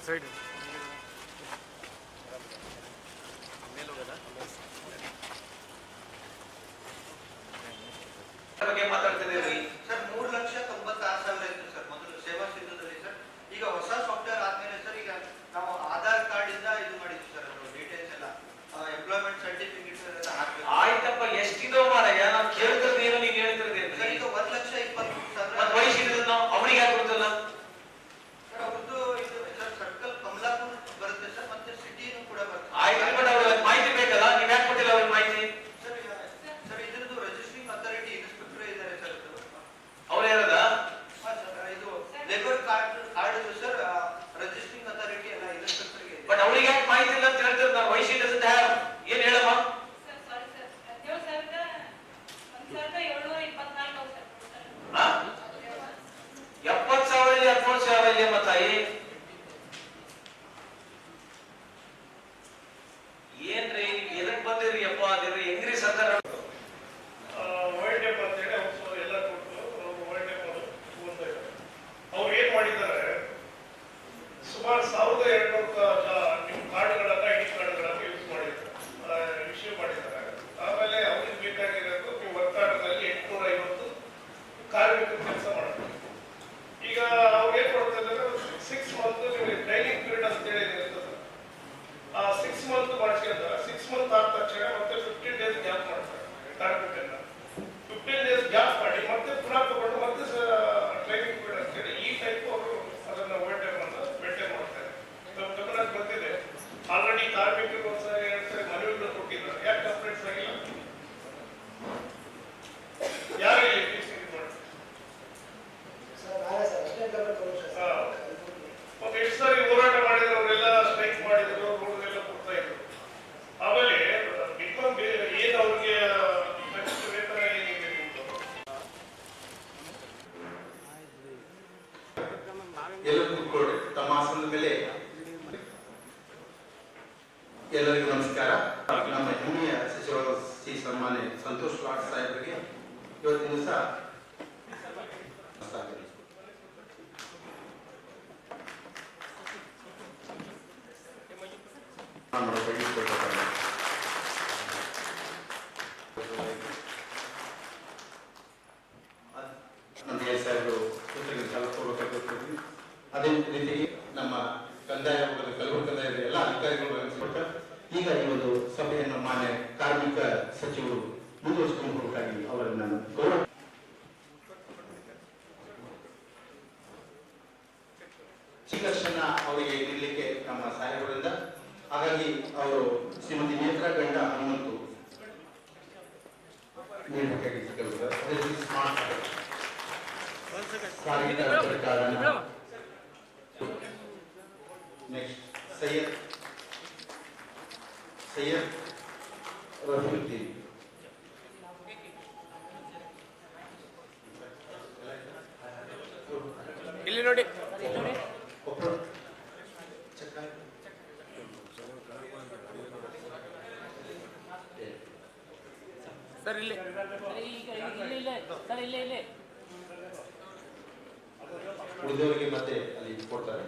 Side ಬಗ್ಗೆ ಮಾತಾಡ್ತಿದ್ದೀರಿ sir 3,96,000 ಇತ್ತು sir ಮೊದಲು ಸೇವಾ ಸಿಂಧುದಲ್ಲಿ ಸರ್. ಈಗ ಹೊಸ ಸಾಫ್ಟ್ವೇರ್ ಆದ್ಮೇಲೆ ಸರ್ ಈಗ ನಾವು ಆಧಾರ್ ಕಾರ್ಡ್ ಇಂದ ಇದು ಮಾಡಿದ್ವಿ ಸರ್, ಅದು ಡೀಟೇಲ್ಸ್ ಎಲ್ಲ ಎಂಪ್ಲಾಯ್ಮೆಂಟ್ ಸರ್ಟಿಫಿಕೇಟ್ ಎಲ್ಲ ಹಾಕ್ಬೇಕು. ಆಯ್ತಪ್ಪ, ಎಷ್ಟಿದೋ ಮಾರಾಯ, ನಾವು ಕೇಳ್ತಿರೋದು ಏನು ನೀವು ಹೇಳ್ತಿರೋದು ಸರ್ ಈಗ 1,23,000 ಮತ್ತೆ ವಯಸ್ಸಿದ್ದು ನಾವು ಅವನಿಗೆ ಯಾಕೆ ಗೊತ್ತಲ್ಲ ಸರ್. ಅವ್ರದ್ದು ಇದು ಸರ್ ಸರ್ಕಲ್ ಕಮಲಾಪುರ ಬರುತ್ತೆ ಸರ್, ಮತ್ತೆ ಸಿಟಿನೂ ಕೂಡ ಬರುತ್ತೆ. ಆಯ್ತು, ಬಟ್ ಅವ್ರಿಗೆ ಮಾಹಿತಿ ಬೇಕಲ್ಲ, ನೀವು ಯಾಕೆ ಕೊಟ್ಟಿಲ್ಲ ಅವ್ರಿಗೆ ಮಾಹಿತಿ? ಸರ್ ಸರ್ ಇದ್ರದ್ದು ರಿಜಿಸ್ಟ್ರಿಂಗ್ ಅಥಾರಿಟಿ ಇನ್ಸ್ಪೆಕ್ಟರ್ ಇದ್ದಾರೆ ಸರ್. ಅವ್ರು ಯಾರದ? ಸರ್ ಇದು labour card sir, registering authority ಎಲ್ಲ ಇನ್ಸ್ಪೆಕ್ಟರ್ ಗೆ. ಬಟ್ ಅವ್ರಿಗೆ ಯಾಕೆ ಮಾಹಿತಿ ಇಲ್ಲ ಅಂತ ಹೇಳ್ತಾರೆ? ನಾವು ವಯಸ್ಸಿದ್ದು ಏನ್ ಹೇಳಮ್ಮ? 70,000 14,000 ಮತ್ತಾಯಿ ಏನ್ರಿ ಎದಕ್ ಬಂದಿರಿ ಅಪ್ಪ? ಅದಿರಿ ಹೆಂಗ್ರಿ ಸರ್ಕಾರ? ವರ್ಲ್ಡ್ ಡೇಪ್ ಅಂತ ಹೇಳಿ ಅವ್ರು ಎಲ್ಲ ಕೊಟ್ಟು ವರ್ಲ್ಡ್ ಡೇಪ್ ಅವ್ರು ಏನ್ ಮಾಡಿದ್ದಾರೆ, ಸುಮಾರು 1,200 ನಿಮ್ಮ ಕಾರ್ಡ್ಗಳನ್ನ ಐಡಿ ಕಾರ್ಡ್ಗಳನ್ನ ಯೂಸ್ ಮಾಡಿದ್ದಾರೆ, ಇಶ್ಯೂ ಮಾಡಿದ್ದಾರೆ. ಆಮೇಲೆ ಅವ್ರಿಗೆ ಬೇಕಾಗಿರೋದು ನೀವು ವರ್ಕ್ ಕಾರ್ಡ್ನಲ್ಲಿ 850 ಕಾರ್ಮಿಕರು ಕೆಲಸ ಮಾಡ್ತಾರೆ. ಈಗ ಅವ್ರು ಏನ್ ಮಾಡ್ತಾರೆ, 6 ಮಂತ್ ನಿಮಗೆ ಟ್ರೈನಿಂಗ್ ಪೀರಿಯಡ್ ಅಂತ ಹೇಳಿ ಇರ್ತದೆ. ಆ 6 ಮಂತ್ ಮಾಡ್ಸ್ಕೊಂತಾರೆ. 6 ಮಂತ್ ಆದ ತಕ್ಷಣ ಮತ್ತೆ 15 ಡೇಸ್ ಗ್ಯಾಪ್ ಮಾಡ್ತಾರೆ ಕಾರ್ಮಿಕರನ್ನ. 15 ಡೇಸ್ ಗ್ಯಾಪ್ ಮಾಡಿ ಮತ್ತೆ ಪುನಃ ತಗೊಂಡು ಮತ್ತೆ ಟ್ರೈನಿಂಗ್ ಪೀರಿಯಡ್ ಅಂತ ಹೇಳಿ ಈ ಟೈಪ್ ಅವರು ಅದನ್ನ ಓವರ್ ಟೈಮ್ ಅನ್ನು ಮೇಂಟೈನ್ ಮಾಡ್ತಾರೆ. ಗಮನಕ್ಕೆ ಬಂದಿದೆ, ಆಲ್ರೆಡಿ ಕಾರ್ಮಿಕರು ಒಂದ್ಸರಿ 2 ಸರಿ ಮನವಿಗಳು ಕೊಟ್ಟಿದ್ದಾರೆ. ಯಾಕೆ ಕಂಪ್ಲೇಂಟ್ಸ್ ಆಗಿಲ್ಲ? ಯಾರು ಇಲ್ಲಿ ಒಂದು 8 ಸಾರಿ ಹೋರಾಟ ಮಾಡಿದ್ರು, ಅವರೆಲ್ಲ ಸ್ಟ್ರೈಕ್ ಮಾಡಿದ್ರು, ರೋಡ್ಗೆಲ್ಲ ಕೊಡ್ತಾ ಇದ್ರು. ಆಮೇಲೆ ಮಿನಿಮಮ್ ಏನು ಅವ್ರಿಗೆ ಕನಿಷ್ಠ ವೇತನ ಏನಿದೆ ಎಲ್ಲರೂ ಕೂತ್ಕೊಳ್ಳಿ ತಮ್ಮ ಆಸನದ ಮೇಲೆ. ಎಲ್ಲರಿಗೂ ನಮಸ್ಕಾರ. ನಮ್ಮ ಹೆಮ್ಮೆಯ ಸಚಿವ ಶ್ರೀ ಸನ್ಮಾನ್ಯ ಸಂತೋಷ್ ಲಾಡ್ ಸಾಹೇಬರಿಗೆ ಇವತ್ತಿನ ದಿವಸ ಅದೇ ರೀತಿಗೆ ನಮ್ಮ ಕಂದಾಯ ಕಲಬುರಗಿ ಕಂದಾಯದ ಎಲ್ಲ ಅಧಿಕಾರಿಗಳು ಈಗ ಈ ಒಂದು ಸಭೆಯನ್ನು ಮಾನ್ಯ ಕಾರ್ಮಿಕ ಸಚಿವರು ಮುಂದುವರಿಸಿಕೊಂಡು ಹೋಗಬೇಕಾಗಿ ಅವರನ್ನು ನಾನು ಗೌರವ ಶ್ರೀಕೃಷ್ಣ ಅವರಿಗೆ ಇರಲಿಕ್ಕೆ ನಮ್ಮ ಸಾಹೇಬರಿಂದ, ಹಾಗಾಗಿ ಅವರು ಶ್ರೀಮತಿ ನೇತ್ರ ಗಂಡ ಹನುಮಂತು ನೆಕ್ಸ್ಟ್ ಸೈಯದ್ ರಫೀದ್ದೀನ್, ಇಲ್ಲಿ ನೋಡಿ ಸರ್ ಇಲ್ಲಿ ಉಳಿದವರಿಗೆ ಮತ್ತೆ ಅಲ್ಲಿ ಕೊಡ್ತಾರೆ.